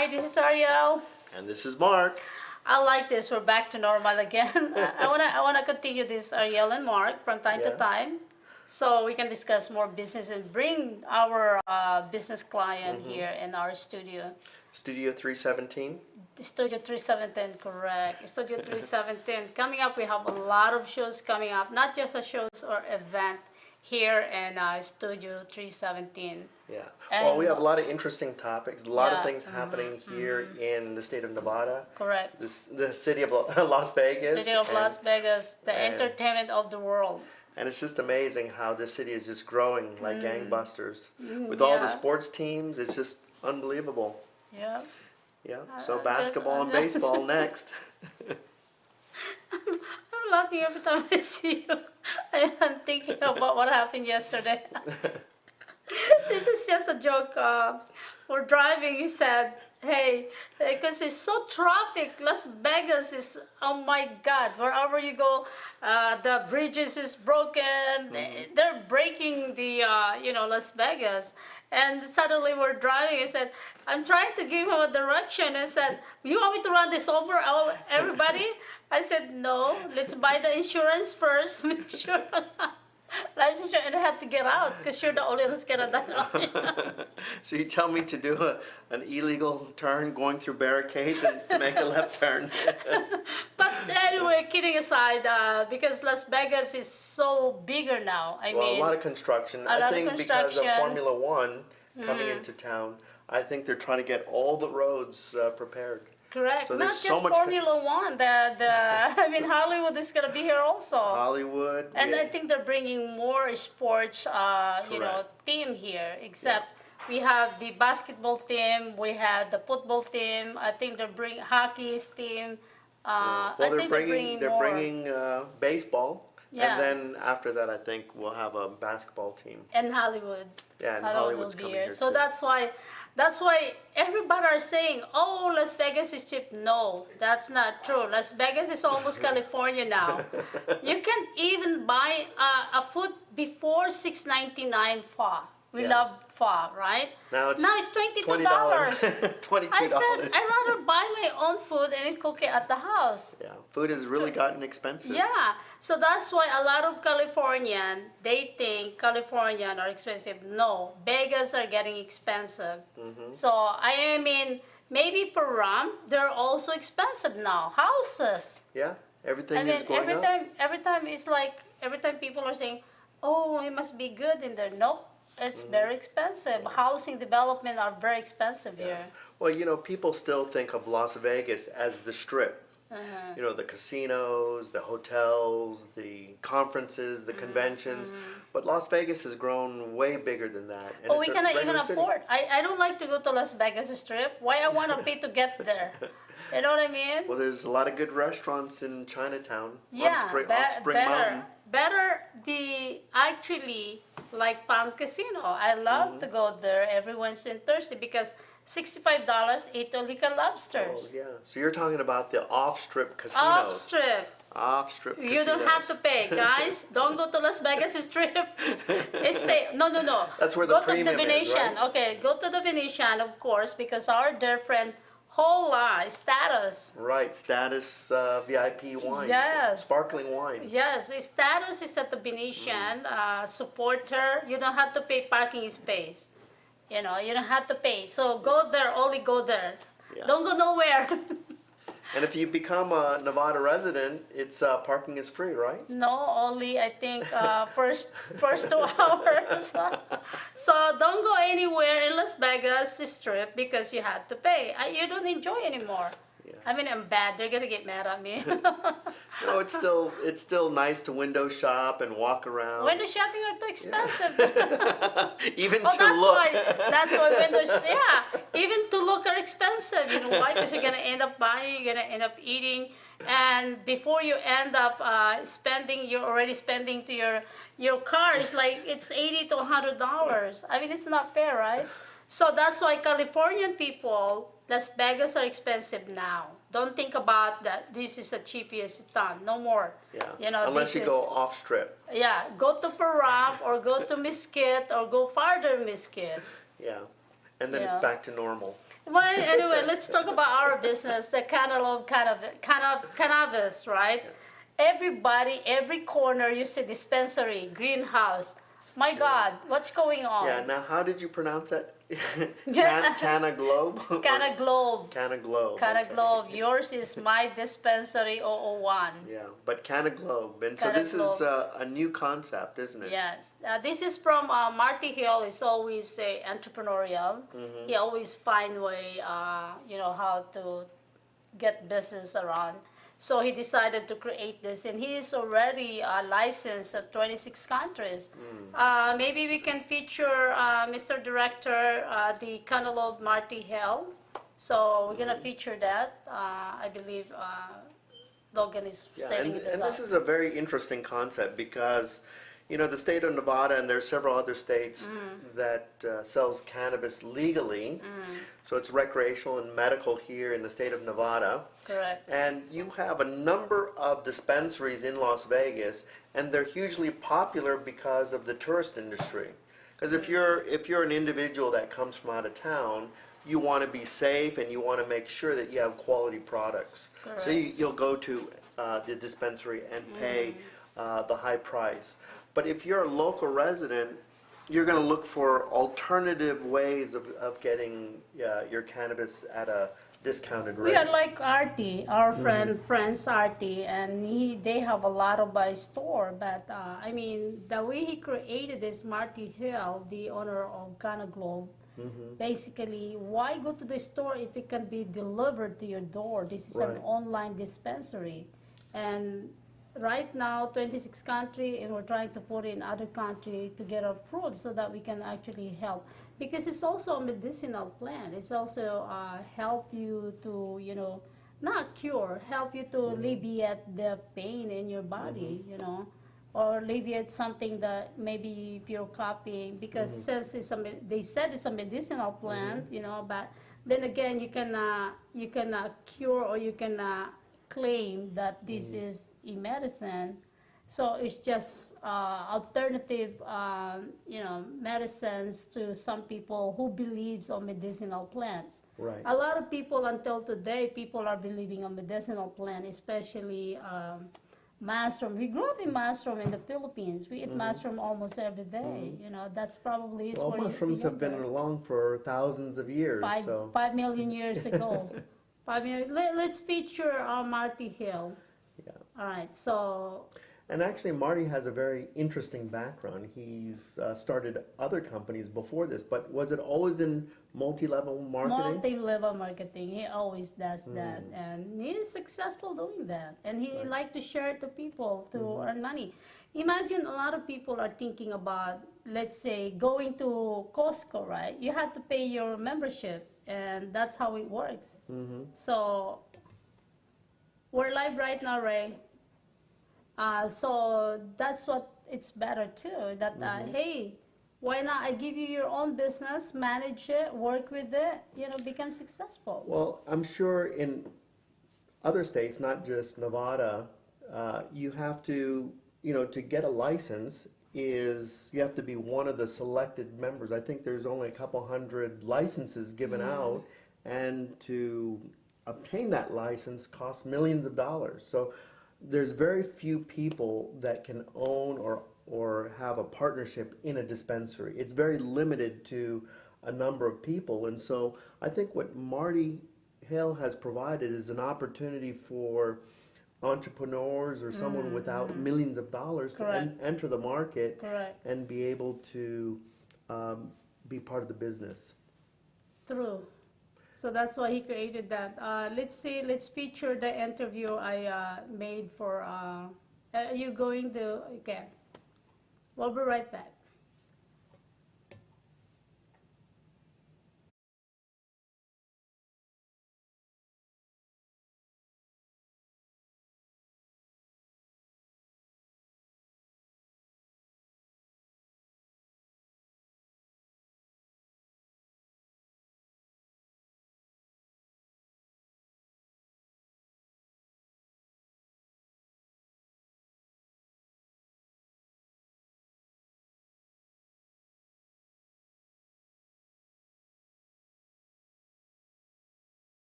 Hi, this is Arielle. And this is Mark. I like this. We're back to normal again. I wanna continue this Arielle and Mark from time to Yeah. time, so we can discuss more business and bring our business client here in our studio. Studio 317. Studio 317, correct. Studio 317. Coming up, we have a lot of shows coming up, not just a shows or event here in Studio 317. Yeah. And Well, we have a lot of interesting topics, a lot Yeah. of things happening here in the state of Nevada, Correct. the city of Las Vegas. City of and, Las Vegas, the and- entertainment of the world. And it's just amazing how this city is just growing like gangbusters. With all yeah. the sports teams, it's just unbelievable. Yeah. Yeah. So just- basketball and baseball next. I'm laughing every time I see you. I'm thinking about what happened yesterday. This is just a joke. We're driving, he said, hey, because it's so traffic. Las Vegas is, oh my God, wherever you go, the bridges is broken. They're breaking the, Las Vegas. And suddenly we're driving. He said, I'm trying to give him a direction. I said, you want me to run this over everybody? I said, no, let's buy the insurance first. Make sure. Life insurance, and I had to get out because you're the only one who's gonna die. So you tell me to do an illegal turn going through barricades and to make a left turn. But anyway, kidding aside, because Las Vegas is so bigger now. I Well, mean, a lot of construction. a lot I of think because of construction. Formula One coming into town, I think they're trying to get all the roads prepared. correct. so Not there's just so much Formula One. I mean, Hollywood is gonna be here also. Hollywood. And yeah. I think they're bringing more sports, Correct. team here. Except we have the basketball team, we have the football team. I think they're bringing hockey's team. Well, I they're think bringing more. baseball, Yeah. and then after that, I think we'll have a basketball team. And Hollywood. Yeah, and Hollywood Hollywood's will be coming here. here So too. that's why everybody are saying, oh, Las Vegas is cheap. No, that's not true. Las Vegas is almost California now. You can even buy a food before $6.99 pho. We Yeah. love pho, right? Now it's $22. $22. I said I'd rather buy my own food and cook it at the house. Yeah, food has really gotten expensive. Yeah, so that's why a lot of Californian, they think Californian are expensive. No, Vegas are getting expensive. So I mean, maybe per ram, they're also expensive now. Houses. Yeah, everything I mean, is going every up. time it's like every time people are saying, "Oh, it must be good in there." Nope, it's very expensive. Housing development are very expensive here. Well, people still think of Las Vegas as the Strip. The casinos, the hotels, the conferences, the conventions. But Las Vegas has grown way bigger than that. And Oh, it's we a cannot even regular city. afford. I don't like to go to Las Vegas Strip. Why I want to pay to get there? You know what I mean? Well, there's a lot of good restaurants in Chinatown Yeah, on Spring Mountain. better actually like Palm Casino. I love to go there every Wednesday and Thursday because $65 eat Olica Oh, lobsters. yeah. So you're talking about the off-strip casinos. Off strip. Off-strip casinos. You don't have to pay, guys. Don't go to Las Vegas Strip. Stay. No. That's where the go to premium the is, Venetian. right? Okay, go to the Venetian, of course, because our dear friend Hola Status. Right, status VIP wines. Yes. Sparkling wines. Yes, Status is at the Venetian. Support her. You don't have to pay parking space. You don't have to pay. So go there. Only go there. Yeah. Don't go nowhere. And if you become a Nevada resident, it's parking is free, right? No, only I think first 2 hours. So don't go anywhere in Las Vegas Strip because you had to pay. You don't enjoy anymore. Yeah. I mean, I'm bad. They're gonna get mad at me. No, it's still nice to window shop and walk around. Window shopping are too expensive. Even Oh, to look. that's why windows. Yeah, even to look are expensive. You know why? Because you're gonna end up buying. You're gonna end up eating, and before you end up spending, you're already spending to your car. It's like it's $80 to $100. I mean, it's not fair, right? So that's why Californian people, Las Vegas are expensive now. Don't think about that. This is the cheapest town. No more. Yeah. Unless you go off strip. Yeah, go to Parap or go to Mesquite or go farther Mesquite. Yeah. and then it's Yeah. back to normal. Well, anyway, let's talk about our business, the cannabis, right? Yeah. Everybody, every corner, you see dispensary, greenhouse. My God, what's going Yeah. on? Now, how did you pronounce that? Canna Globe? Canna Globe. Canna Globe. Canna Okay. Globe. Yours is my dispensary 001. Yeah, but Canna Globe, and so Canna this is Globe. a new concept, isn't it? Yes, this is from Marty Hill. Is always entrepreneurial. He always find way, how to get business around. So he decided to create this, and he is already licensed at 26 countries. Maybe we can feature Mr. Director, the Cantaloupe Marty Hill. So we're gonna feature that. I believe Logan is Yeah, setting and, this and up. this is a very interesting concept because, the state of Nevada and there's several other states that sells cannabis legally. So it's recreational and medical here in the state of Nevada. Correct. And you have a number of dispensaries in Las Vegas, and they're hugely popular because of the tourist industry. Because if you're an individual that comes from out of town, you want to be safe and you want to make sure that you have quality products. Correct. So you'll go to the dispensary and pay the high price. But if you're a local resident, you're going to look for alternative ways of getting your cannabis at a discounted rate. We are like Artie, our friends Artie, and they have a lot of by store. But the way he created this, Marty Hill, the owner of Ghana Globe, basically, why go to the store if it can be delivered to your door? This is an Right. online dispensary, and right now 26 country, and we're trying to put in other country to get approved so that we can actually help, because it's also a medicinal plant. It's also help you to not cure, help you to alleviate the pain in your body, or alleviate something that maybe if you're copying, because since they said it's a medicinal plant, but then again you can cure, or you can claim that this is a medicine. So it's just alternative, medicines to some people who believes on medicinal plants. Right. A lot of people until today, people are believing on medicinal plant, especially mushroom. We grew up in mushroom in the Philippines. We eat mushroom almost every day. That's probably is Well, where mushrooms have been along for thousands of years. So 5 million years ago. 5 million. Let's feature Marty Hill. yeah. All right, so And actually, Marty has a very interesting background. He's started other companies before this, but was it always in multi-level marketing? multi-level marketing, he always does that, and he is successful doing that, and he like to share it to people to earn money. Imagine a lot of people are thinking about, let's say, going to Costco, right? You have to pay your membership, and that's how it works. So we're live right now, Ray. So that's what it's better too. That hey, why not? I give you your own business, manage it, work with it, become successful. Well, I'm sure in other states, not just Nevada, you have to, to get a license you have to be one of the selected members. I think there's only a couple hundred licenses given out, and to obtain that license costs millions of dollars. So there's very few people that can own or have a partnership in a dispensary. It's very limited to a number of people. And so I think what Marty Hill has provided is an opportunity for entrepreneurs or someone without millions of dollars to enter the market Correct. and be able to be part of the business. True. So that's why he created that. Let's feature the interview I made for, are you going to, okay. We'll be right back.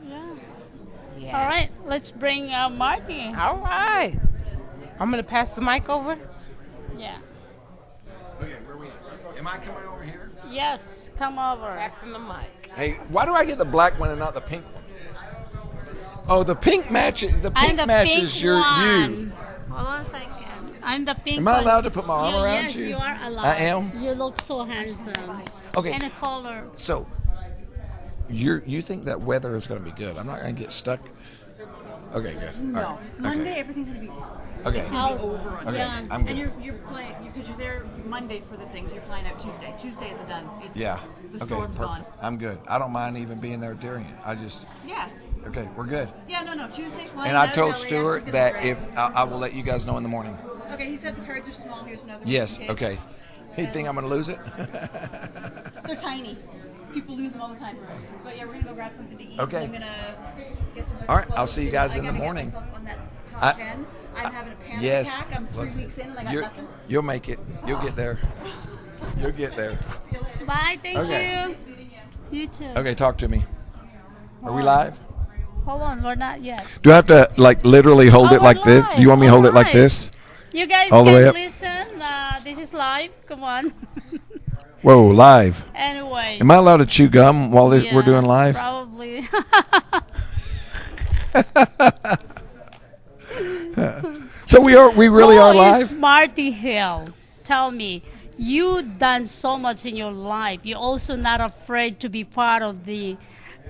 Yeah. Yeah. All right, let's bring Marty. All right. I'm gonna pass the mic over. Yeah. Okay, where are we at? Am I coming over here? Yes, come over. Passing the mic. Hey, why do I get the black one and not the pink one? Oh, the pink matches. The I'm pink the matches pink you. one. Hold on a second. I'm the pink Am one. I allowed to put my arm around yes, you? you are allowed. I am? You look so handsome. Okay. And a color. So, you think that weather is going to be good? I'm not going to get stuck. Okay, good. No, All right. Monday Okay. everything's gonna be Okay. it's gonna be over on Okay. Yeah. I'm And good. you're flying because you're there Monday for the things. You're flying out Tuesday. Tuesday it's done. It's Yeah. the Okay. storm's Perfect. gone. I'm good. I don't mind even being there during it. I just. Yeah. Okay. We're good. Yeah, no. Tuesday flying And out I of told LAX is Stuart gonna be that great. if I will let you guys know in the morning. Okay, he said the cards are small. Here's another one. Yes. in case. Okay. Hey, think I'm going to lose it? They're tiny. People lose them all the time. But yeah, we're gonna go grab something to eat. Okay. I'm gonna get some. All right, I'll see you guys I in the gotta get morning. myself on that top I- 10. I'm having a panic Yes. attack. I'm 3 weeks in and I got nothing. You'll make it. You'll get there. You'll get there. Bye, thank Okay. you. You too. Okay, talk to me. Are we live? Hold on, we're not yet. Do I have to like literally hold Oh, it like we're this? Do you want me to live. hold it like Alright. this? You guys All the can way up? listen. This is live. Come on. Whoa, live. Anyway. Am I allowed to chew gum while we're doing live? Probably. So we really are Who is live? Marty Hill? Tell me. You done so much in your life. You're also not afraid to be part of the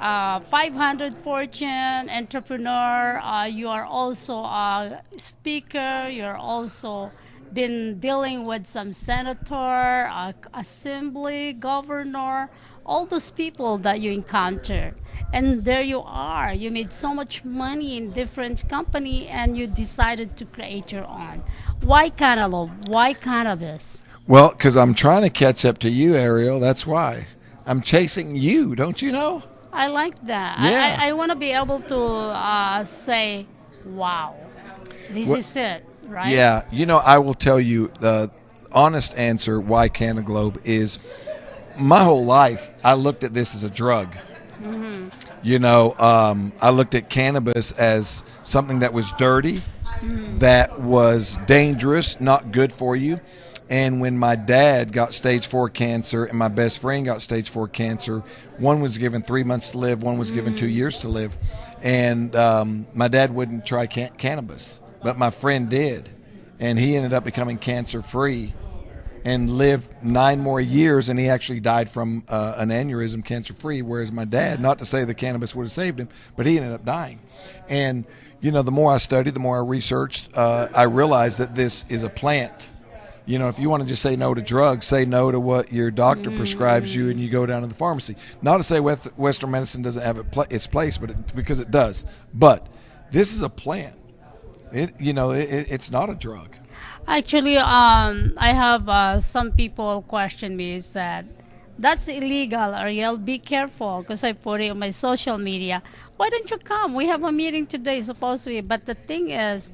500 Fortune entrepreneur. You are also a speaker. You're also been dealing with some senator, assembly, governor, all those people that you encounter. And there you are. You made so much money in different company and you decided to create your own. Why cantaloupe? Why cannabis? Well, because I'm trying to catch up to you, Ariel. That's why. I'm chasing you, don't you know? I like that. Yeah. I want to be able to say, wow, this What- is it, right? Yeah, I will tell you the honest answer why Canaglobe is my whole life I looked at this as a drug. I looked at cannabis as something that was dirty, that was dangerous, not good for you. And when my dad got stage 4 cancer and my best friend got stage 4 cancer, one was given 3 months to live, one was given 2 years to live. And my dad wouldn't try cannabis, but my friend did. And he ended up becoming cancer free and lived 9 more years, and he actually died from an aneurysm cancer free, whereas my dad, not to say the cannabis would have saved him, but he ended up dying. And the more I studied, the more I researched, I realized that this is a plant. If you want to just say no to drugs, say no to what your doctor prescribes you and you go down to the pharmacy. Not to say Western medicine doesn't have its place, but because it does. But this is a plant. It's not a drug. Actually, I have some people question me is that that's illegal, Ariel. Be careful, because I put it on my social media. Why don't you come? We have a meeting today, supposed to be. But the thing is,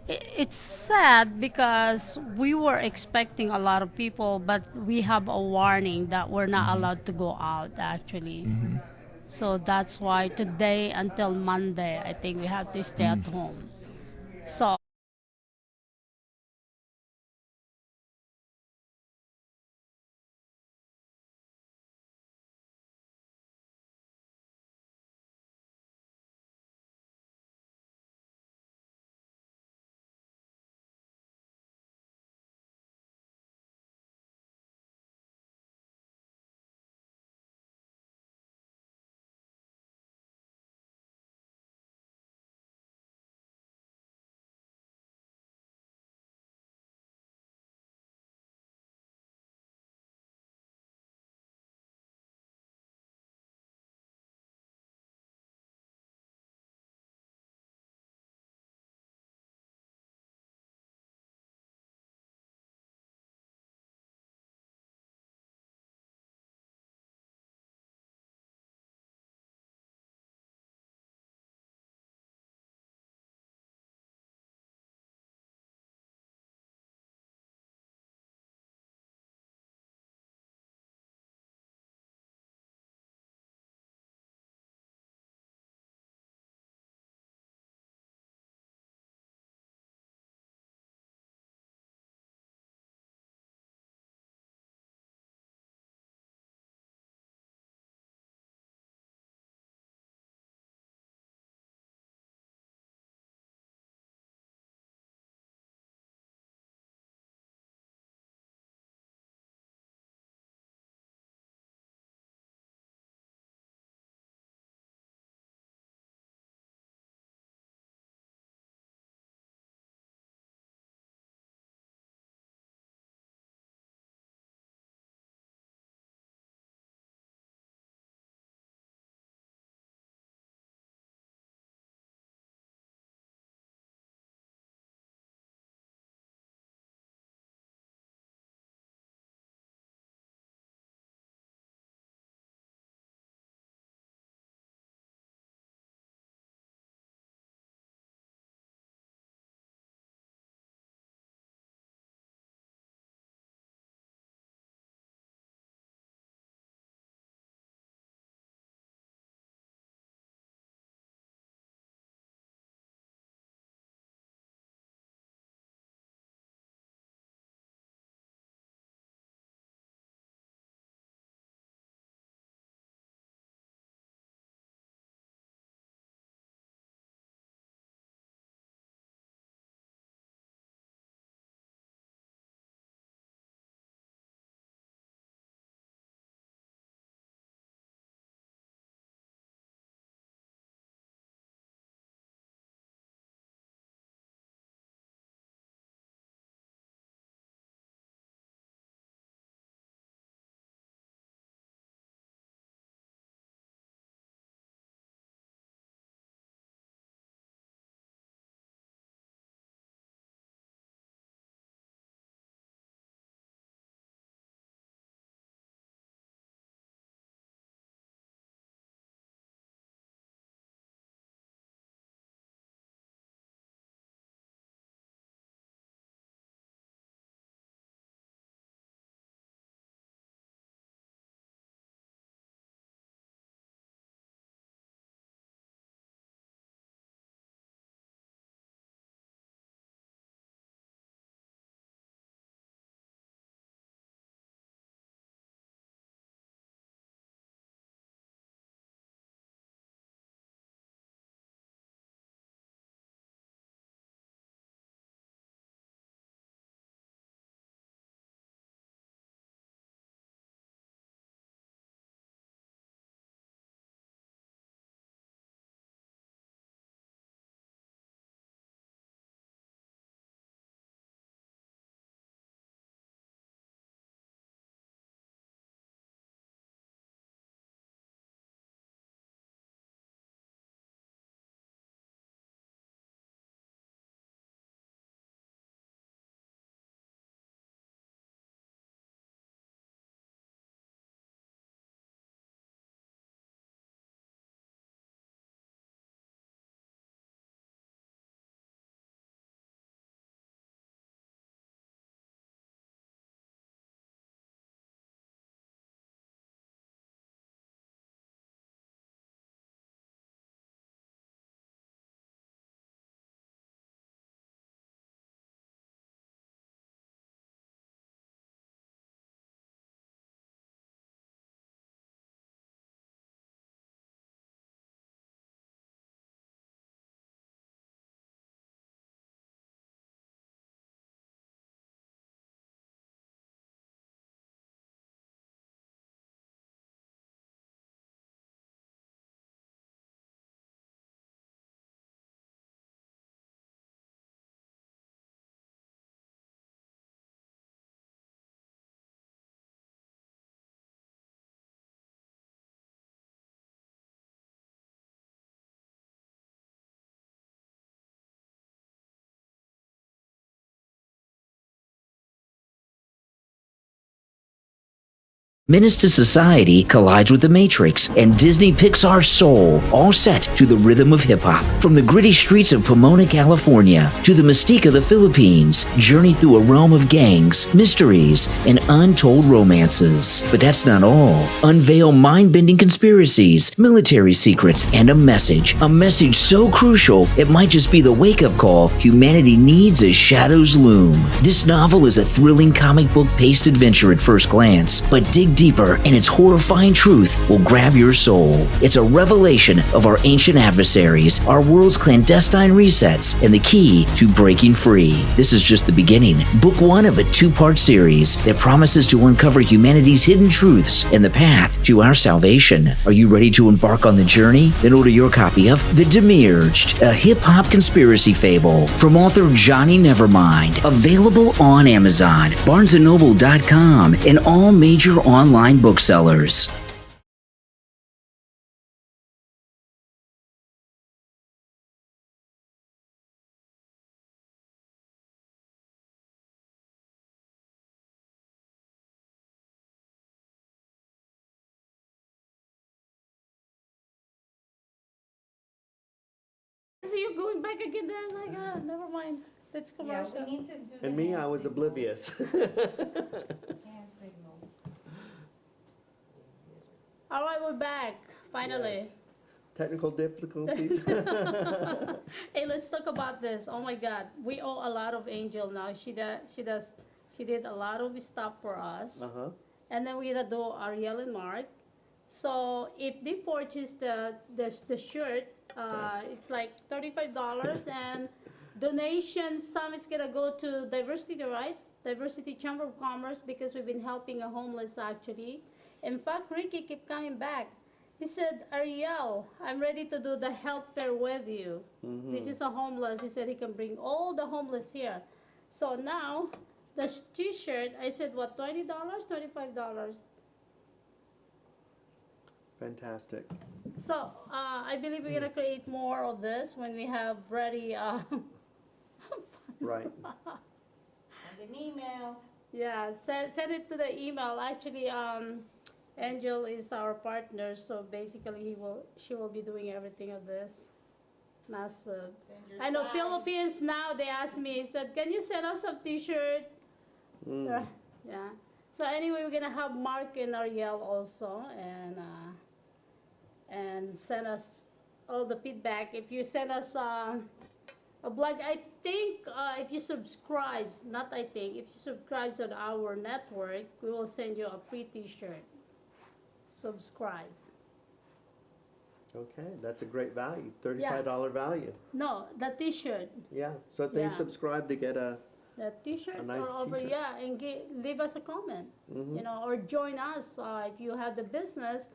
it's sad because we were expecting a lot of people, but we have a warning that we're not allowed to go out, actually. So that's why today until Monday, I think we have to stay at home. So Menace to Society collides with the Matrix, and Disney Pixar's Soul, all set to the rhythm of hip-hop. From the gritty streets of Pomona, California, to the mystique of the Philippines, journey through a realm of gangs, mysteries, and untold romances. But that's not all. Unveil mind-bending conspiracies, military secrets, and a message so crucial it might just be the wake-up call humanity needs as shadows loom. This novel is a thrilling comic book-paced adventure at first glance, but dig deeper and its horrifying truth will grab your soul. It's a revelation of our ancient adversaries, our world's clandestine resets, and the key to breaking free. This is just the beginning. Book 1 of a 2-part series that promises to uncover humanity's hidden truths and the path to our salvation. Are you ready to embark on the journey? Then order your copy of The Demiurged, a hip-hop conspiracy fable from author Johnny Nevermind. Available on Amazon, BarnesandNoble.com, and all major online booksellers. See you going back again there, like, never mind. That's commercial. Yeah, we need to do the And me, hand I was signals. oblivious. Hand signals. All right, we're back, finally. Yes. Technical difficulties. Hey, let's talk about this. Oh my God, we owe a lot of Angel now. She did a lot of stuff for us. Uh-huh. And then we're gonna do Arielle and Mark. So if they purchase the shirt, Yes. it's like $35 and donation, some is gonna go to Diversity, right? Diversity Chamber of Commerce, because we've been helping a homeless actually. In fact, Ricky kept coming back. He said, Arielle, I'm ready to do the health fair with you. Mm-hmm. This is a homeless. He said he can bring all the homeless here. So now, the t-shirt, I said, what, $20, $25? Fantastic. So I believe we're gonna create more of this when we have ready. Right. Send an email. Yeah, send it to the email. Actually, Angel is our partner, so basically she will be doing everything of this. Massive. Send your I know size. Philippines now. They asked me, said, "Can you send us some T-shirt?" Mm. Yeah. So anyway, we're gonna have Mark and Arielle also, and send us all the feedback. If you send us a blog, I think if you subscribe, not I think, if you subscribe to our network, we will send you a free T-shirt. Subscribe. Okay, that's a great value. $35 value. No, the T-shirt. Yeah. So if they Yeah. subscribe, they get a. The T-shirt A nice or over, T-shirt. yeah, and leave us a comment, you know, or join us. If you have the business,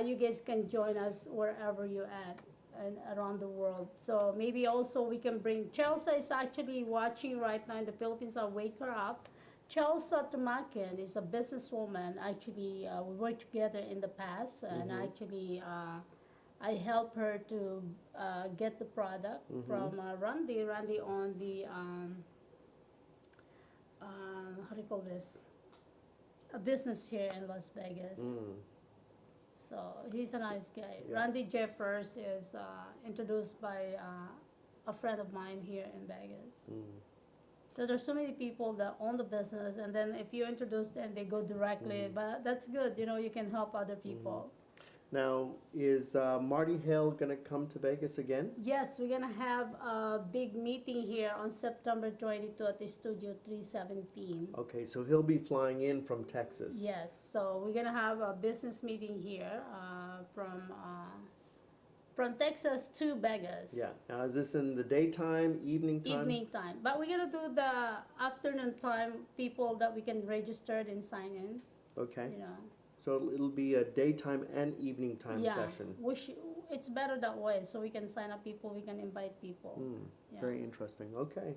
you guys can join us wherever you're at and around the world. So maybe also we can bring, Cheslea is actually watching right now in the Philippines. I'll wake her up. Cheslea Tomaquin is a businesswoman. Actually, we worked together in the past, and actually I helped her to get the product from Randy on the how do you call this? A business here in Las Vegas. So he's a nice guy. Yeah. Randy Jeffers is introduced by a friend of mine here in Vegas. So there's so many people that own the business, and then if you introduce them, they go directly. But that's good, you know, you can help other people. Now, is Marty Hale going to come to Vegas again? Yes, we're gonna have a big meeting here on September 22 at the Studio 317. Okay, so he'll be flying in from Texas. Yes, so we're gonna have a business meeting here from Texas to Vegas. Yeah. Now, is this in the daytime, evening time? Evening time, but we're gonna do the afternoon time. People that we can register and sign in. Okay. You know. So it'll be a daytime and evening time Yeah, session. it's better that way, so we can sign up people, we can invite people. Yeah. Very interesting. Okay.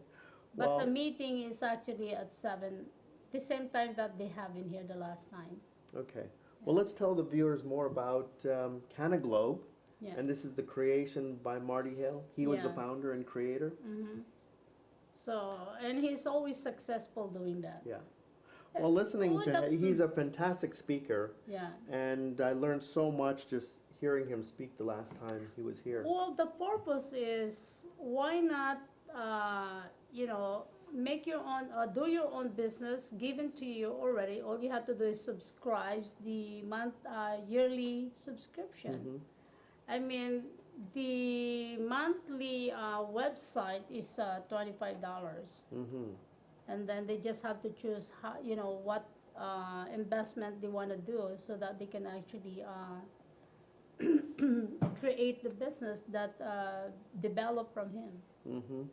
But Well, the meeting is actually at 7, the same time that they have in here the last time. okay. Well, let's tell the viewers more about Canaglobe. Yeah. And this is the creation by Marty Hale. He was the Yeah. founder and creator. So, and he's always successful doing that. Yeah. Well, listening Well, to he's a fantastic speaker, Yeah. and I learned so much just hearing him speak the last time he was here. Well, the purpose is why not, make your own, do your own business given to you already. All you have to do is subscribe the yearly subscription. I mean, the monthly website is $25, and then they just have to choose how, what investment they want to do so that they can actually create the business that developed from him.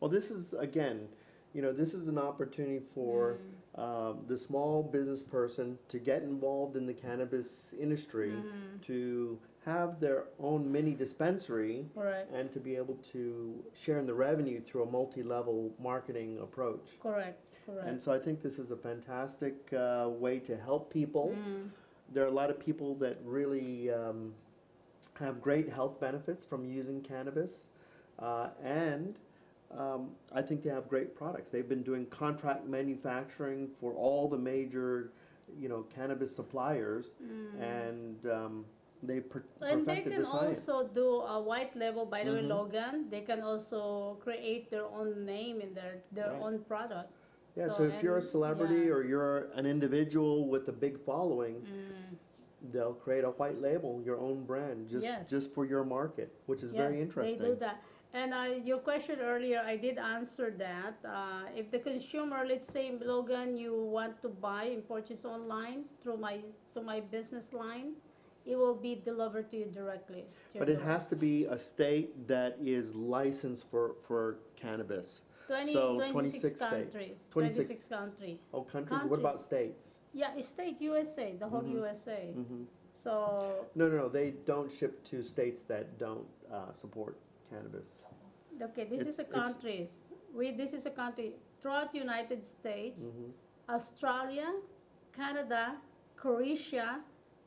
Well, this is, again, this is an opportunity for the small business person to get involved in the cannabis industry, to have their own mini dispensary, Correct. and to be able to share in the revenue through a multi-level marketing approach. Correct. Correct. And so I think this is a fantastic way to help people. There are a lot of people that really have great health benefits from using cannabis, and I think they have great products. They've been doing contract manufacturing for all the major, cannabis suppliers, and they And they perfected can the science. also do a white label, by the way, Logan. They can also create their own name in their Right. own product. Yeah, so if you're a and- celebrity yeah. or you're an individual with a big following, they'll create a white label, your own brand, Yes. just for your market, which is very interesting. They do that. And your question earlier, I did answer that. If the consumer, let's say, Logan, you want to buy and purchase online through my business line, it will be delivered to you directly. To But your it door. has to be a state that is licensed for cannabis. 20, So 26 states. countries. 26 countries. Oh, countries. What about states? Yeah, it's state USA, the whole USA. So, No. They don't ship to states that don't support cannabis. okay, this is a It's- countries. This is a country throughout the United States, Australia, Canada, Croatia,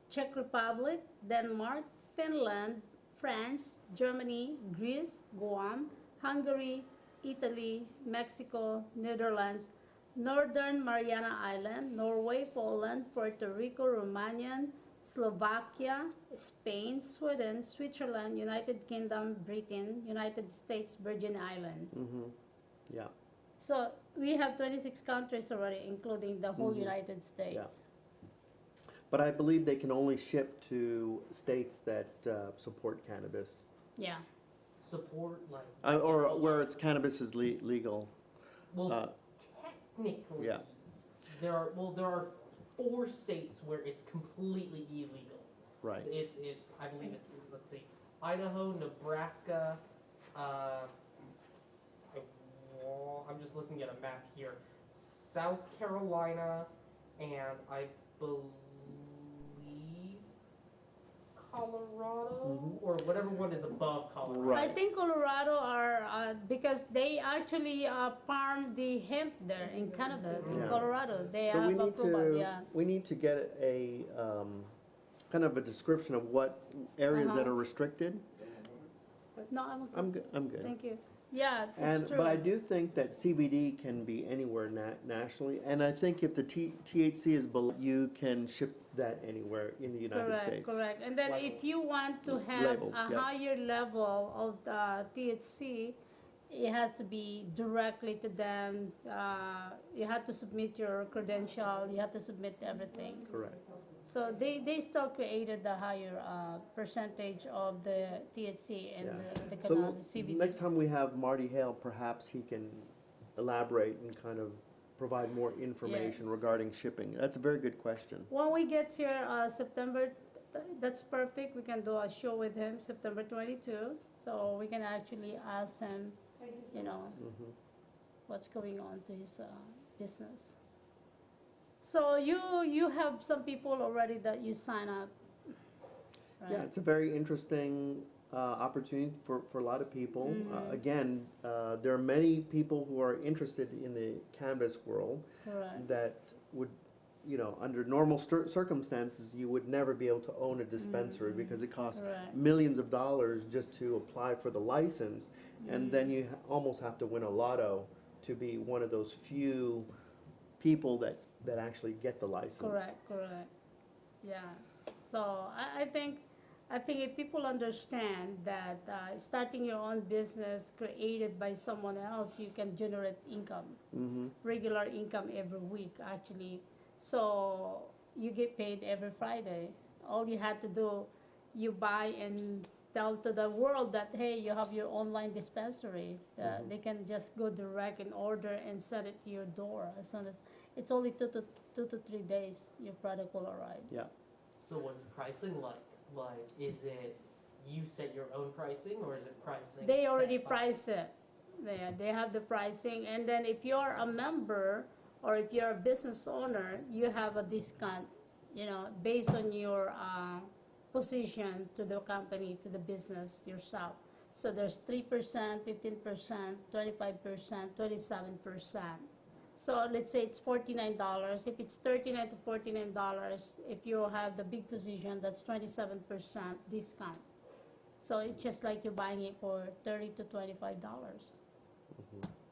Czech Republic, Denmark, Finland, France, Germany, Greece, Guam, Hungary, Italy, Mexico, Netherlands, Northern Mariana Island, Norway, Poland, Puerto Rico, Romania, Slovakia, Spain, Sweden, Switzerland, United Kingdom, Britain, United States, Virgin Island. Yeah. So we have 26 countries already, including the whole United States. But I believe they can only ship to states that support cannabis, Yeah. Support like or where it's cannabis is legal. well, technically, Yeah. there are 4 states where it's completely illegal. Right. So it's I believe it's, let's see, Idaho, Nebraska. I'm just looking at a map here. South Carolina, and I believe Colorado, or whatever one is above Colorado. Right. I think Colorado are because they actually farm the hemp there in cannabis in Yeah. Colorado. They So have we need approval. Yeah. to get a kind of a description of what areas that are restricted. No, I'm okay. I'm good. Thank you. Yeah, it's true. But I do think that CBD can be anywhere nationally, and I think if the THC is below, you can ship that anywhere in the United Correct, States. correct. And then if you want to have Labeled, a yeah. higher level of the THC, it has to be directly to them. You have to submit your credential. You have to submit everything. Correct. So they still created the higher percentage of the THC and the So cannabis CBD. next time we have Marty Hale, perhaps he can elaborate and kind of provide more information Yes. regarding shipping. That's a very good question. When we get here, September, that's perfect. We can do a show with him, September 22. So we can actually ask him, what's going on to his business. So you have some people already that you sign up, right? Yeah, it's a very interesting opportunity for a lot of people. Again, there are many people who are interested in the cannabis world Correct. that would, under normal circumstances, you would never be able to own a dispensary because it costs Correct. millions of dollars just to apply for the license, and then you almost have to win a lotto to be one of those few people that that actually get the license. Correct. Yeah. So I think if people understand that starting your own business created by someone else, you can generate income, regular income every week actually. So you get paid every Friday. All you had to do, you buy and tell to the world that hey, you have your online dispensary. They can just go direct and order and send it to your door as soon as it's only 2 to 3 days. Your product will arrive. Yeah. So what's the pricing like? Like, is it you set your own pricing, or is it pricing? They set already by- price it. They have the pricing, and then if you're a member or if you're a business owner, you have a discount, based on your position to the company, to the business yourself. So there's 3%, 15%, 25%, 27%. So let's say it's $49. If it's $39 to $49, if you have the big position, that's 27% discount. So it's just like you're buying it for $30 to $25.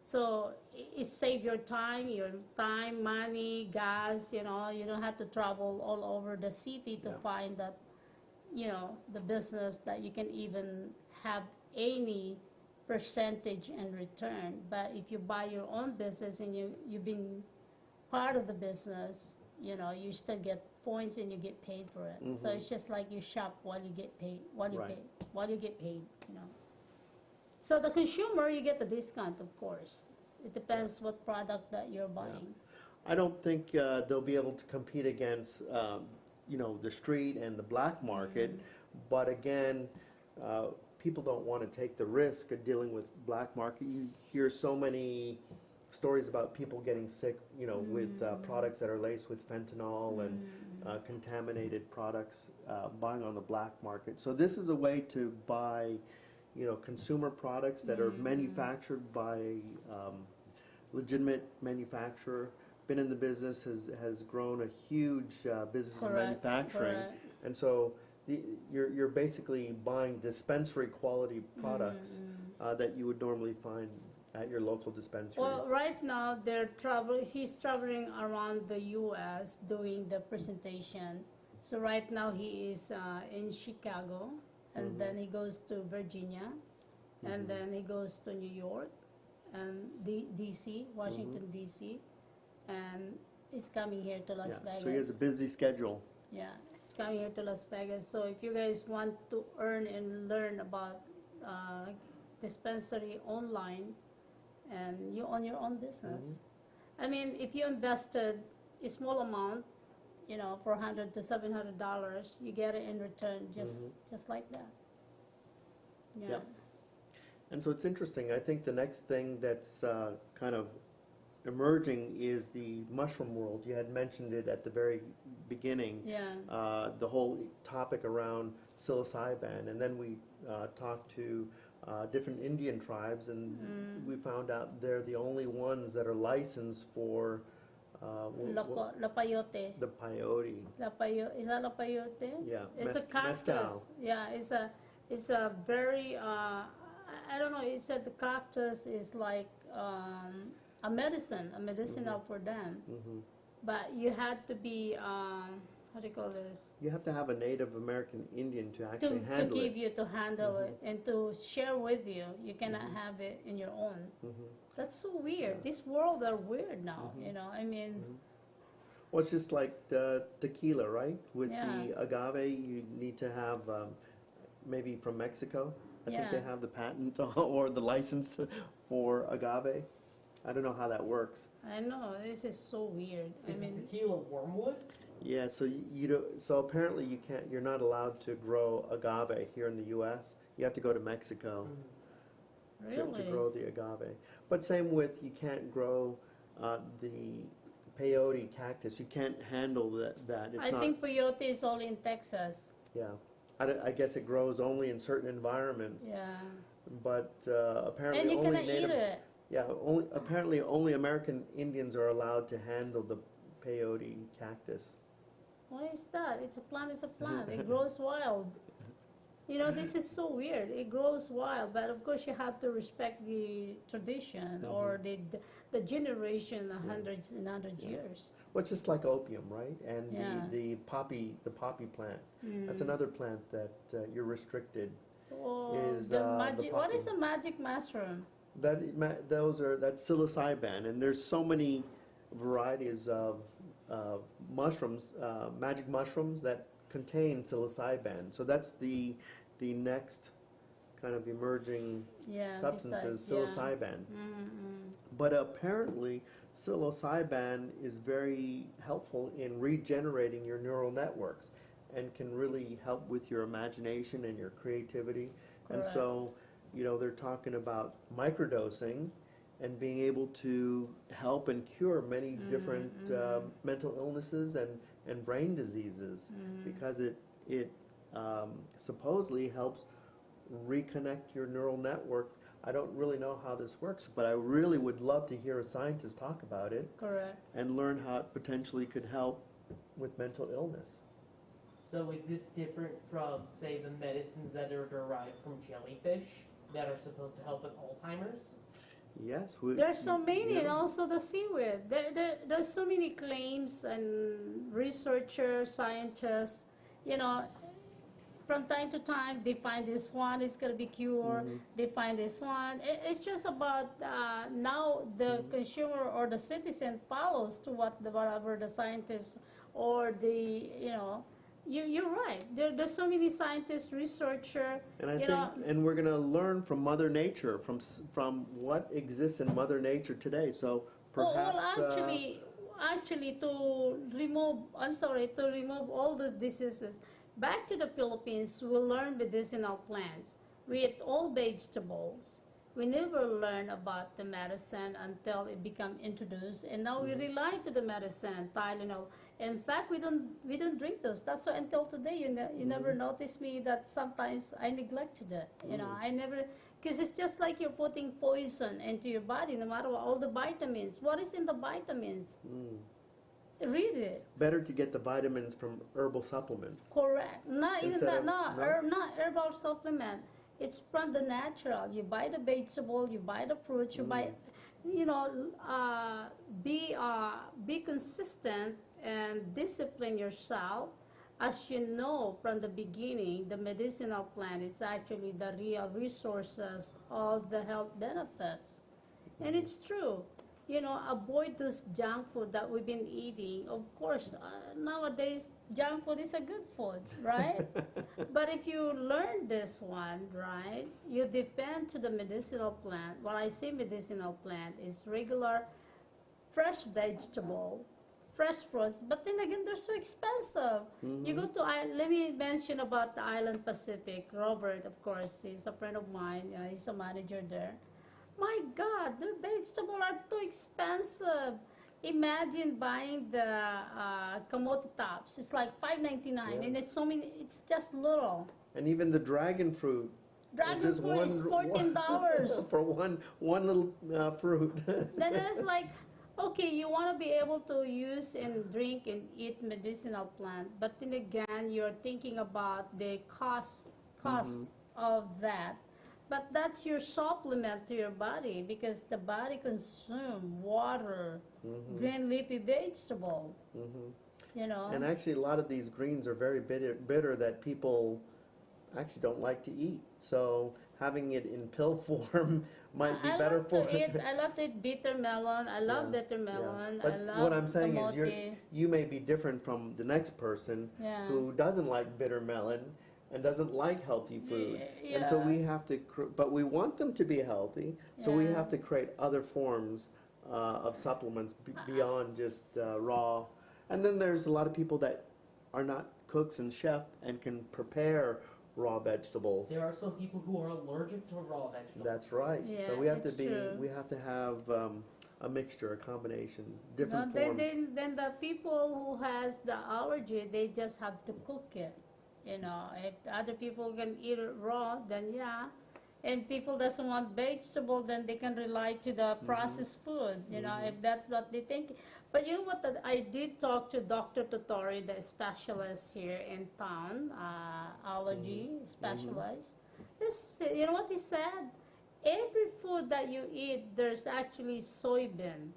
So it saves your time, money, gas. You don't have to travel all over the city to find that, the business that you can even have any percentage in return. But if you buy your own business and you've been part of the business, you still get points and you get paid for it. So it's just like you shop while you get paid, while you get paid. So the consumer, you get the discount, of course. It depends what product that you're buying. I don't think they'll be able to compete against, the street and the black market. But again, people don't want to take the risk of dealing with black market. You hear so many stories about people getting sick, with products that are laced with fentanyl and contaminated products, buying on the black market. So this is a way to buy, consumer products that are manufactured by legitimate manufacturer. Been in the business, has grown a huge business in manufacturing, and so you're basically buying dispensary quality products that you would normally find at your local dispensaries. Well, right now he's traveling around the U.S. doing the presentation. So right now he is in Chicago, and then he goes to Virginia, and then he goes to New York, and D.C., Washington, D.C., and he's coming here to Las Vegas. So he has a busy schedule. Yeah, it's coming here to Las Vegas. So if you guys want to earn and learn about dispensary online, and you own your own business, I mean, if you invested a small amount, $400 to $700, you get it in return just like that. Yeah. Yep. And so it's interesting. I think the next thing that's kind of emerging is the mushroom world. You had mentioned it at the very beginning. Yeah. The whole topic around psilocybin, and then we talked to different Indian tribes, and we found out they're the only ones that are licensed for La peyote. the peyote. Is that la peyote? Yeah, It's a cactus. mezcal. Yeah, it's a very I don't know. It said the cactus is like a medicinal for them. But you had to be how do you call this? You have to have a Native American Indian to actually handle to give it. you to handle it and to share with you. You cannot have it in your own. That's so weird. This world are weird now. I mean. Well, it's just like tequila, right? With Yeah. the agave, you need to have maybe from Mexico. I think they Yeah. have the patent or the license for agave. I don't know how that works. I know, this is so weird. Is the tequila wormwood? Yeah, so you don't, so apparently you're not allowed to grow agave here in the U.S. You have to go to Mexico to grow the agave. But same with, you can't grow the peyote cactus. You can't handle that. It's I not, think peyote is only in Texas. yeah. I guess it grows only in certain environments. Yeah. But apparently And you only cannot Native. eat it. Yeah, apparently only American Indians are allowed to handle the peyote cactus. Why is that? It's a plant, it's a plant. It grows wild. You know, this is so weird. It grows wild, but of course you have to respect the tradition or the generation, hundreds and hundreds years. Well, it's just like opium, right? And Yeah. the poppy plant. That's another plant that you're restricted. Oh, Is, the the magic. What poppy. is a magic mushroom? That's psilocybin, and there's so many varieties of mushrooms, magic mushrooms that contain psilocybin. So that's the next kind of emerging Yeah, substances, besides, psilocybin. But apparently, psilocybin is very helpful in regenerating your neural networks and can really help with your imagination and your creativity. And Correct. so, they're talking about microdosing and being able to help and cure many different mental illnesses and brain diseases because it supposedly helps reconnect your neural network. I don't really know how this works, but I really would love to hear a scientist talk about it Correct. and learn how it potentially could help with mental illness. So is this different from, say, the medicines that are derived from jellyfish that are supposed to help with Alzheimer's? Yes. There's so many, yeah. and also the seaweed. There's so many claims and researchers, scientists, from time to time they find this one is going to be cured, they find this one. It's just about now the consumer or the citizen follows to whatever the scientists or you're right. There's so many scientists, researchers, And I think, and we're going to learn from Mother Nature, from what exists in Mother Nature today. So perhaps. Actually, to remove all the diseases, back to the Philippines, we learn medicinal plants. We eat all vegetables. We never learn about the medicine until it become introduced, and now we rely to the medicine, Tylenol. In fact, we don't drink those. That's why until today, you never notice me that sometimes I neglected it. I never, because it's just like you're putting poison into your body, no matter what, all the vitamins. What is in the vitamins? Read it. Better to get the vitamins from herbal supplements. Correct. Not even Instead that. of- Not no? not herbal supplement. It's from the natural. You buy the vegetable. You buy the fruit. You buy, be consistent and discipline yourself. As you know from the beginning, the medicinal plant is actually the real resources of the health benefits, and it's true. Avoid those junk food that we've been eating. Of course, nowadays, junk food is a good food, right? But if you learn this one, right, you depend to the medicinal plant. When I say medicinal plant, is regular, fresh vegetable, fresh fruits. But then again, they're so expensive. You go to, let me mention about the Island Pacific. Robert, of course, he's a friend of mine. He's a manager there. My God, their vegetables are too expensive. Imagine buying the kamote tops. It's like $5.99, and it's just little. And even the dragon fruit. Dragon just fruit is $14. For one little fruit. Then it's like, okay, you want to be able to use and drink and eat medicinal plant, but then again, you're thinking about the cost of that. But that's your supplement to your body because the body consumes water, green leafy vegetable. And actually, a lot of these greens are very bitter that people actually don't like to eat. So having it in pill form might be better for it. I love to eat bitter melon. I love bitter melon. But I love what I'm saying is kamote. you may be different from the next person Yeah. who doesn't like bitter melon and doesn't like healthy food. And so Yeah. we have to, but we want them to be healthy, so we Yeah. have to create other forms of supplements beyond just raw. And then there's a lot of people that are not cooks and chef and can prepare raw vegetables. There are some people who are allergic to raw vegetables. That's right. Yeah, So we have to it's be, true. we have to have a mixture, a combination, No, different forms. then the people who has the allergy, they just have to cook it. If other people can eat it raw, then yeah. And people doesn't want vegetable, then they can rely to the processed food. If that's what they think. But you know what? That I did talk to Dr. Totori, the specialist here in town, allergy specialist. You know what he said? Every food that you eat, there's actually soybean.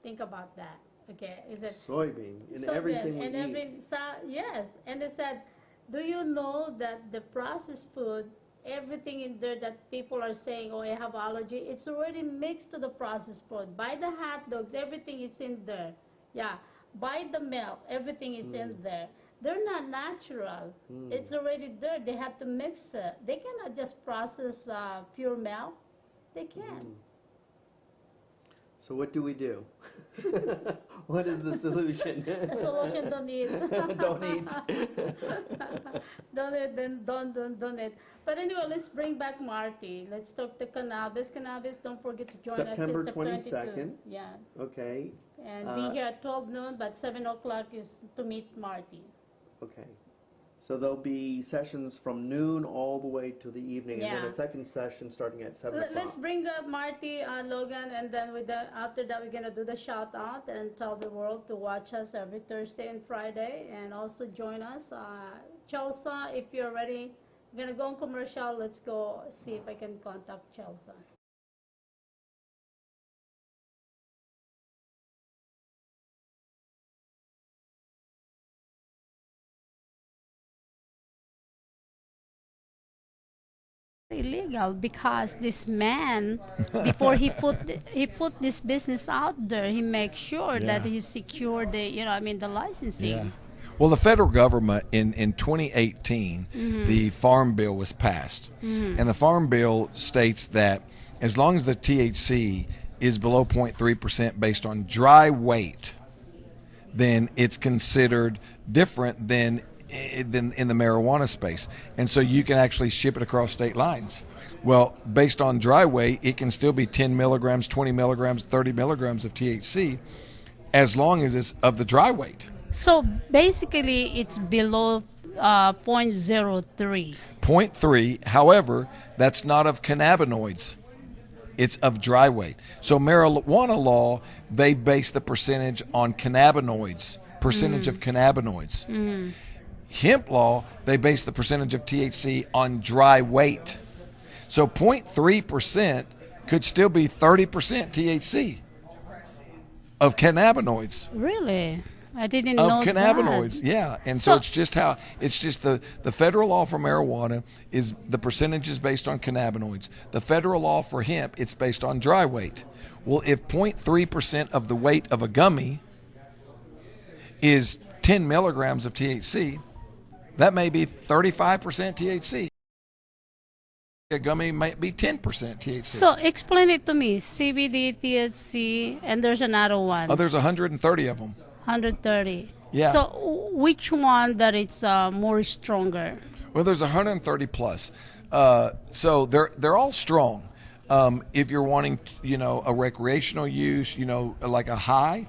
Think about that. Okay, is it Soybean in soybean everything we and eat. yes, and they said, do you know that the processed food, everything in there that people are saying, oh, I have allergy, it's already mixed to the processed food. Buy the hot dogs, everything is in there. Yeah, buy the milk, everything is in there. They're not natural. It's already there. They have to mix it. They cannot just process pure milk. They can't. So what do we do? What is the solution? The solution, don't eat. Don't eat. Don't eat, then don't eat. But anyway, let's bring back Marty. Let's talk to cannabis. Cannabis, don't forget to join September us. 22nd. Yeah. Okay. And be here at 12 noon, but 7 o'clock is to meet Marty. Okay. So there'll be sessions from noon all the way to the evening, and then Yeah. a second session starting at 7 o'clock. Let's bring up Marty, Logan, and then after that, we're going to do the shout out and tell the world to watch us every Thursday and Friday, and also join us. Chelsea, if you're ready, we're going to go on commercial. Let's go see if I can contact Chelsea. Illegal because this man, before he put this business out there, he makes sure that he secure the licensing. Yeah. Well, the federal government in 2018, the Farm Bill was passed. And the Farm Bill states that as long as the THC is below 0.3% based on dry weight, then it's considered different than in the marijuana space. And so you can actually ship it across state lines. Well, based on dry weight, it can still be 10 milligrams, 20 milligrams, 30 milligrams of THC as long as it's of the dry weight. So basically, it's below 0.03. 0.3, however, that's not of cannabinoids. It's of dry weight. So marijuana law, they base the percentage on cannabinoids, percentage of cannabinoids. Hemp law, they base the percentage of THC on dry weight. So 0.3% could still be 30% THC of cannabinoids. Really? I didn't know Of cannabinoids, that. yeah. And so it's just the federal law for marijuana is the percentage is based on cannabinoids. The federal law for hemp, it's based on dry weight. Well, if 0.3% of the weight of a gummy is 10 milligrams of THC, that may be 35% THC. A gummy might be 10% THC. So explain it to me. CBD, THC, and there's another one. Oh, there's 130 of them. 130. Yeah. So which one that it's more stronger? Well, there's 130 plus. So they're all strong. If you're wanting, a recreational use, like a high,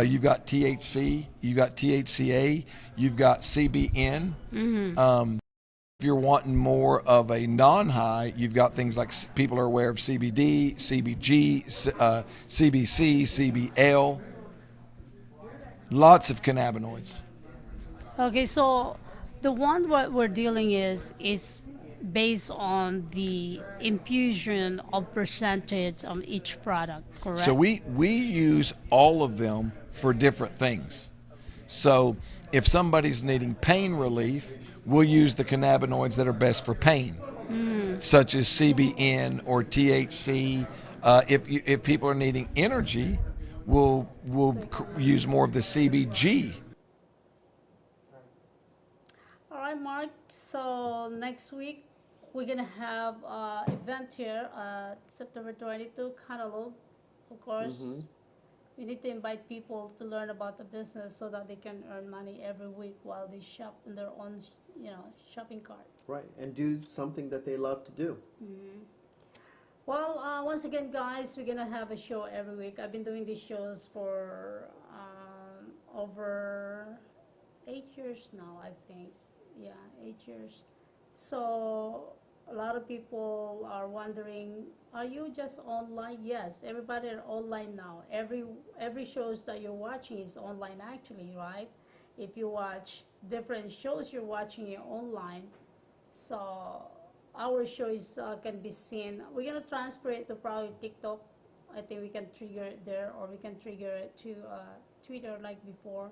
you've got THC, you've got THCA, you've got CBN. If you're wanting more of a non-high, you've got things like people are aware of CBD, CBG, CBC, CBL. Lots of cannabinoids. Okay, so the one what we're dealing is based on the infusion of percentage of each product, correct? So we use all of them for different things. So if somebody's needing pain relief, we'll use the cannabinoids that are best for pain, such as CBN or THC. If people are needing energy, we'll use more of the CBG. All right, Mark. So next week we're gonna have an event here, September 22, Cantaloupe. Of course, we need to invite people to learn about the business so that they can earn money every week while they shop in their own, shopping cart. Right, and do something that they love to do. Well, once again, guys, we're gonna have a show every week. I've been doing these shows for over 8 years now, I think. Yeah, 8 years. So a lot of people are wondering, are you just online? Yes, everybody are online now. Every shows that you're watching is online actually, right? If you watch different shows, you're watching it online. So our shows can be seen. We're gonna transfer it to probably TikTok. I think we can trigger it there, or we can trigger it to Twitter like before.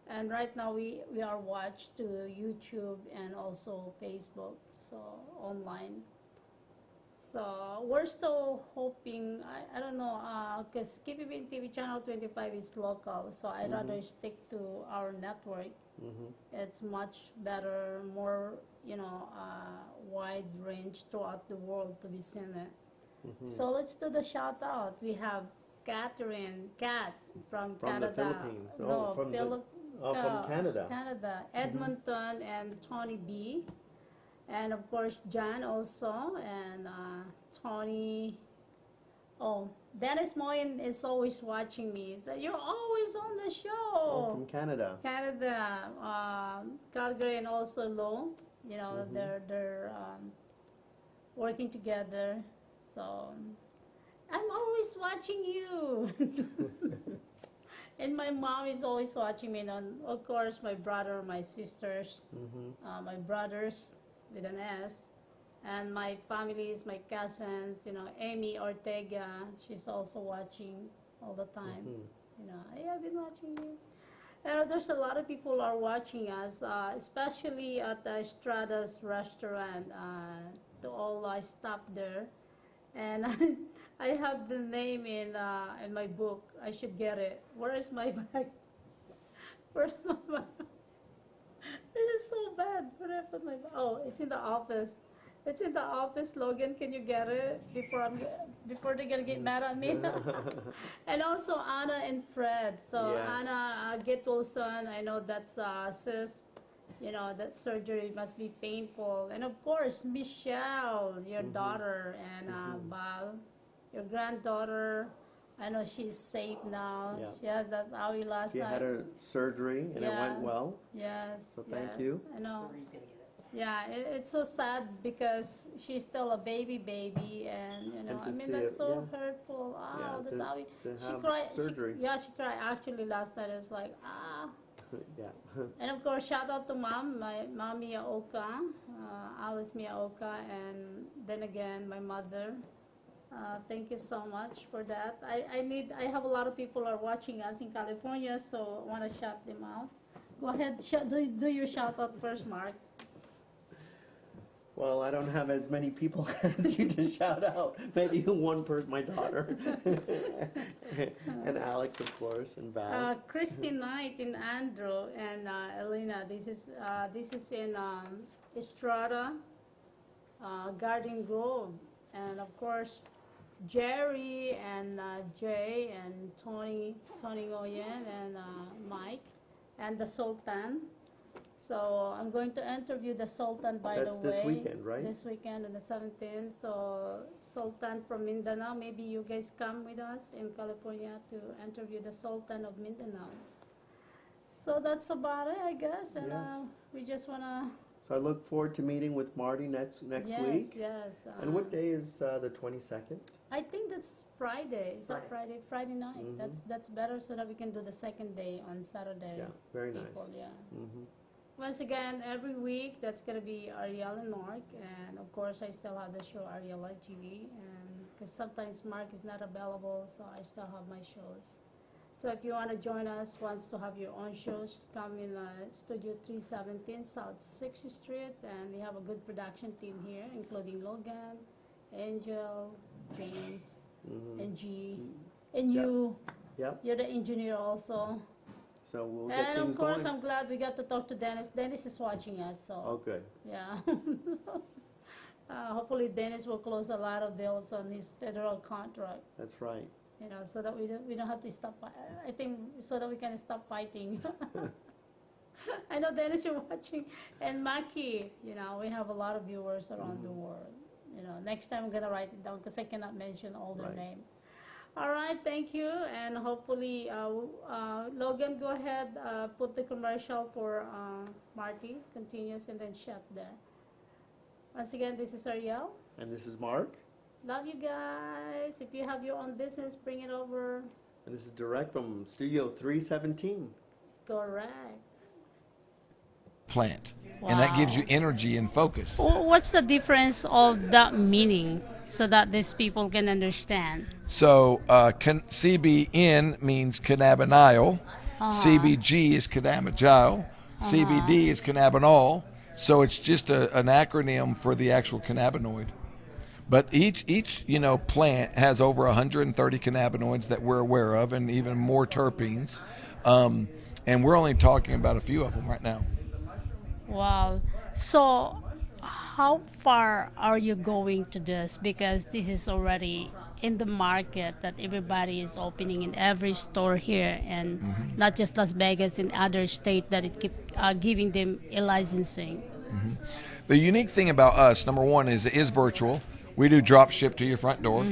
And right now we are watched to YouTube and also Facebook, so online. So we're still hoping, I don't know, because KPBN TV Channel 25 is local, so I'd rather stick to our network. It's much better, more, wide range throughout the world to be seen it. So let's do the shout out. We have Kat from Canada. the Philippines. No, from Canada. Canada. Edmonton and Tony B. And of course, Jan also. And Tony. Oh, Dennis Moyen is always watching me. So you're always on the show. From Canada. Canada. Calgary and also Low. They're working together. So I'm always watching you. And my mom is always watching me. And of course, my brother, my sisters, my brothers with an S, and my families, my cousins, Amy Ortega, she's also watching all the time. I have been watching you. And there's a lot of people are watching us, especially at the Estrada's restaurant, to all the staff there. And I have the name in my book. I should get it. Where is my bag? Where's my bag? This is so bad. Where did I put my bag? Oh, it's in the office. It's in the office, Logan. Can you get it before they're gonna get mad at me? And also Anna and Fred. So Yes. Anna, get well soon. I know that's sis. That surgery must be painful. And of course, Michelle, your daughter, and Val, your granddaughter. I know she's safe now. Yeah. Yes, that's how we last She night. had her surgery and it went well. Yes. So thank yes, you. I know. Marie's gonna get it. Yeah, it's so sad because she's still a baby, and And to I mean see that's it, so yeah. hurtful. Yeah, That's how we. to She have cried. surgery. She cried actually last night. It's like Yeah. And of course, shout out to mom, my mom Miyaoka, Alice Miyaoka, and then again my mother. Thank you so much for that. I have a lot of people are watching us in California, so I want to shout them out. Go ahead, do your shout out first, Mark. Well, I don't have as many people as you to shout out. Maybe one person, my daughter, and Alex, of course, and Val. Christy Knight in Andrew and Elena. This is in Estrada, Garden Grove, and of course Jerry and Jay and Tony Ngoyen and Mike and the Sultan. So I'm going to interview the Sultan, by That's the way. this weekend, right? This weekend on the 17th. So Sultan from Mindanao, maybe you guys come with us in California to interview the Sultan of Mindanao. So that's about it, I guess. And Yes. we just want to... So I look forward to meeting with Marty next Yes, week. yes. And what day is the 22nd? I think that's Friday. Is that Friday? Friday night. Mhm. That's better so that we can do the second day on Saturday. Yeah, very nice. April, yeah. Hmm. Once again, every week, that's going to be Arielle Mark. And of course, I still have the show Arielle TV. And because sometimes Mark is not available, so I still have my shows. So if you want to join us, wants to have your own shows, come in Studio 317 South 6th Street. And we have a good production team here, including Logan, Angel, James, and G. And Yep. you. Yep. You're the engineer also. So we'll get And things of course, going. I'm glad we got to talk to Dennis. Dennis is watching us, so Oh, good. yeah. Hopefully, Dennis will close a lot of deals on his federal contract. That's right. So that we don't have to stop. I think so that we can stop fighting. I know Dennis, you're watching, and Maki. We have a lot of viewers around the world. Next time I'm gonna write it down because I cannot mention all their Right. name. All right, thank you, and hopefully, Logan, go ahead, put the commercial for Marty, continues, and then shut there. Once again, this is Arielle. And this is Mark. Love you guys. If you have your own business, bring it over. And this is direct from Studio 317. Correct. Plant. And that gives you energy and focus. What's the difference of that meaning so that these people can understand? So CBN means cannabiniol, CBG is cannabidiol, CBD is cannabinol. So it's just an acronym for the actual cannabinoid. But each plant has over 130 cannabinoids that we're aware of, and even more terpenes. And we're only talking about a few of them right now. Wow. So how far are you going to this? Because this is already in the market that everybody is opening in every store here, and not just Las Vegas, in other states that it keep giving them a licensing. The unique thing about us, number one, is it is virtual. We do drop ship to your front door.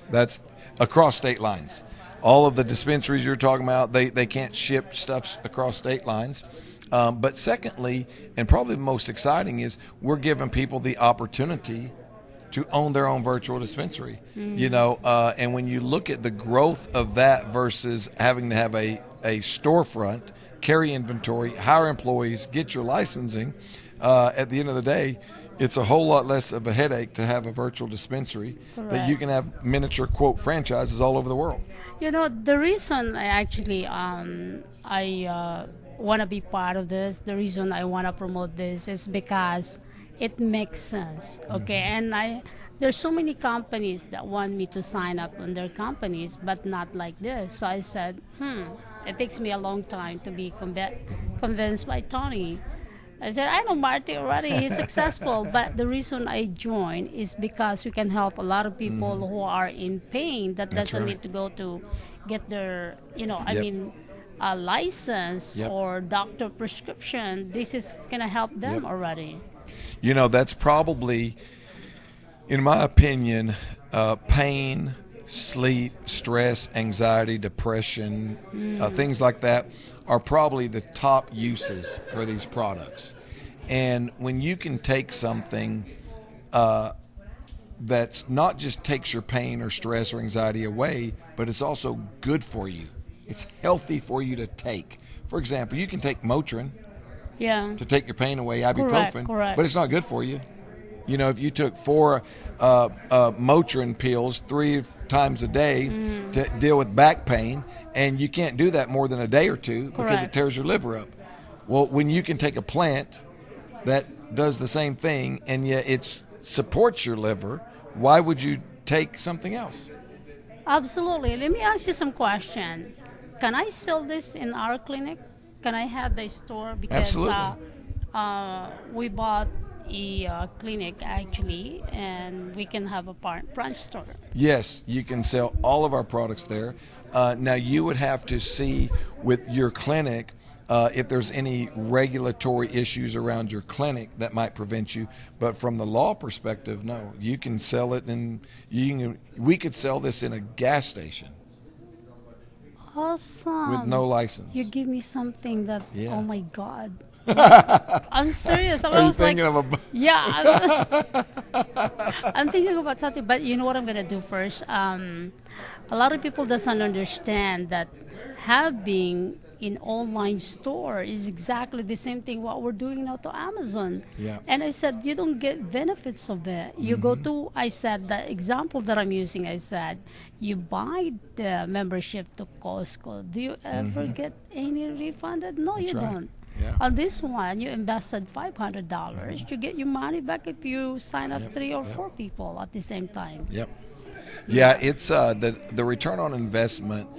That's across state lines. All of the dispensaries you're talking about, they can't ship stuff across state lines. But secondly, and probably the most exciting, is we're giving people the opportunity to own their own virtual dispensary. And when you look at the growth of that versus having to have a storefront, carry inventory, hire employees, get your licensing, at the end of the day, it's a whole lot less of a headache to have a virtual dispensary that you can have miniature, quote, franchises all over the world. The reason I actually want to be part of this, the reason I want to promote this is because it makes sense, okay? And there's so many companies that want me to sign up on their companies, but not like this. So I said, it takes me a long time to be convinced by Tony. I said, I know Marty already, he's successful, but the reason I joined is because we can help a lot of people who are in pain that doesn't need to go to get their, a license or doctor prescription. This is going to help them already. That's probably, in my opinion, pain, sleep, stress, anxiety, depression, things like that are probably the top uses for these products. And when you can take something that's not just takes your pain or stress or anxiety away, but it's also good for you. It's healthy for you to take. For example, you can take Motrin to take your pain away, ibuprofen, correct. but it's not good for you. If you took 4 Motrin pills 3 times a day to deal with back pain, and you can't do that more than a day or two because it tears your liver up. Well, when you can take a plant that does the same thing and yet it supports your liver, why would you take something else? Absolutely. Let me ask you some question. Can I sell this in our clinic? Can I have the store? Because we bought a clinic actually, and we can have a branch store. Yes, you can sell all of our products there. Now you would have to see with your clinic if there's any regulatory issues around your clinic that might prevent you. But from the law perspective, no, you can sell it, and we could sell this in a gas station. Awesome. With no license. You give me something that, oh my God. I'm serious. Are you thinking of a... Yeah. I'm thinking about something, but you know what I'm going to do first? A lot of people doesn't understand that having an online store is exactly the same thing what we're doing now to Amazon. Yeah. And I said, you don't get benefits of it. You go to, I said, the example that I'm using, I said, you buy the membership to Costco. Do you ever get any refunded? No, That's you right. don't. Yeah. On this one, you invested $500. You get your money back if you sign up 3 or 4 people at the same time. Yep. Yeah, it's the return on investment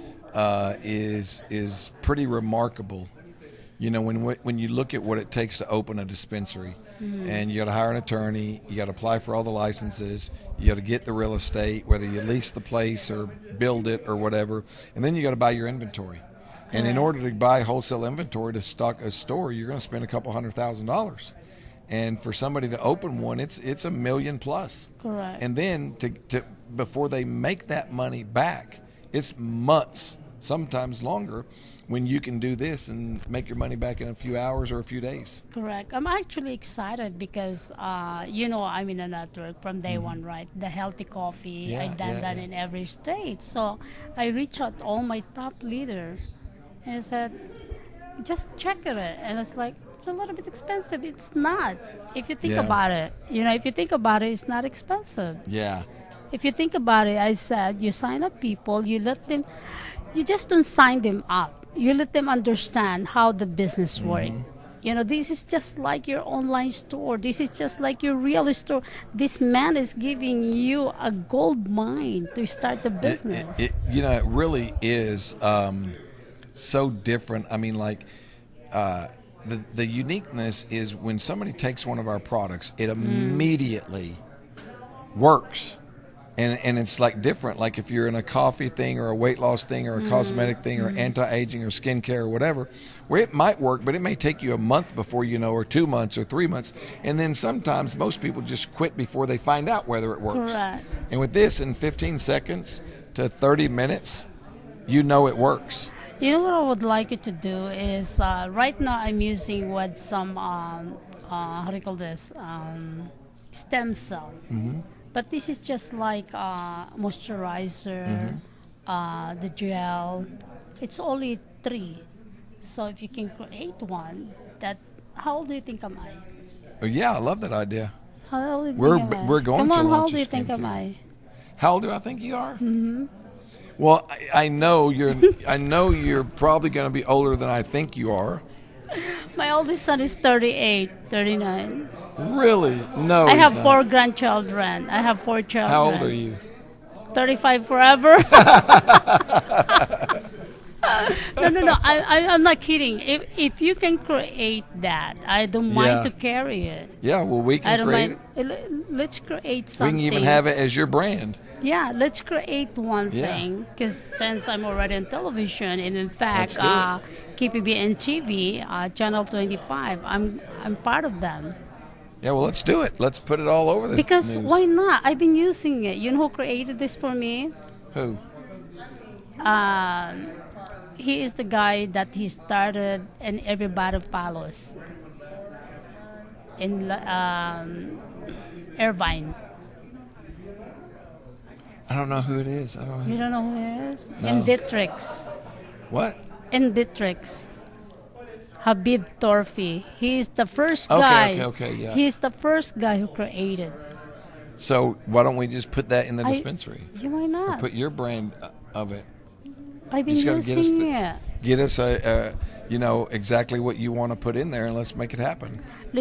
is pretty remarkable. When you look at what it takes to open a dispensary, and you got to hire an attorney, you got to apply for all the licenses, you got to get the real estate, whether you lease the place or build it or whatever, and then you got to buy your inventory. And in order to buy wholesale inventory to stock a store, you're going to spend a couple $100,000. And for somebody to open one, it's $1 million plus. Correct. And then to before they make that money back, it's months, sometimes longer, when you can do this and make your money back in a few hours or a few days. Correct. I'm actually excited because, I'm in a network from day one, right? The healthy coffee, Yeah, I've done yeah, that yeah. in every state. So I reached out to all my top leader and I said, just check it. And it's like, it's a little bit expensive. It's not. If you think Yeah. about it, if you think about it, it's not expensive. Yeah. If you think about it, I said, you sign up people, you just don't sign them up. You let them understand how the business works. This is just like your online store. This is just like your real store. This man is giving you a gold mine to start the business. It really is so different. I mean, like, the uniqueness is when somebody takes one of our products, it immediately works. And it's like different. Like if you're in a coffee thing or a weight loss thing or a cosmetic thing or anti-aging or skincare or whatever, where it might work, but it may take you a month before you know, or 2 months or 3 months. And then sometimes most people just quit before they find out whether it works. Correct. And with this, in 15 seconds to 30 minutes, you know it works. You know what I would like you to do is right now I'm using with some how do you call this stem cell, but this is just like moisturizer, the gel. It's only 3, so if you can create one, how old do you think am I? Oh, yeah, I love that idea. How old do you We're- think am I? we're going Come to on, how launch old a do you think am skincare. I? How old do I think you are? Well, I know you're probably going to be older than I think you are. My oldest son is 38, 39. Really? No. I he's have not. 4 grandchildren. I have 4 children. How old are you? 35 forever. No. I'm not kidding. If you can create that, I don't mind Yeah. to carry it. Yeah, well, we I can don't create mind. it. Let's create We something. can even have it as your brand. Yeah, let's create one Yeah. thing. Because since I'm already on television, and in fact, Let's KPB and TV, Channel 25, I'm part of them. Yeah, well, let's do it. Let's put it all over the Because news. why not? I've been using it. You know who created this for me? Who? He is the guy that he started and everybody follows in Irvine. I don't know who it is. I don't You know. don't know who he is? No. In Dietrich's. What? In Dietrich's. Habib Torfi. He is the first Okay, guy. okay, yeah. He is the first guy who created. So why don't we just put that in the I- dispensary? Yeah, why not? Put your brand of it. I've been just gotta get us using the- it. Get us exactly what you want to put in there, and let's make it happen.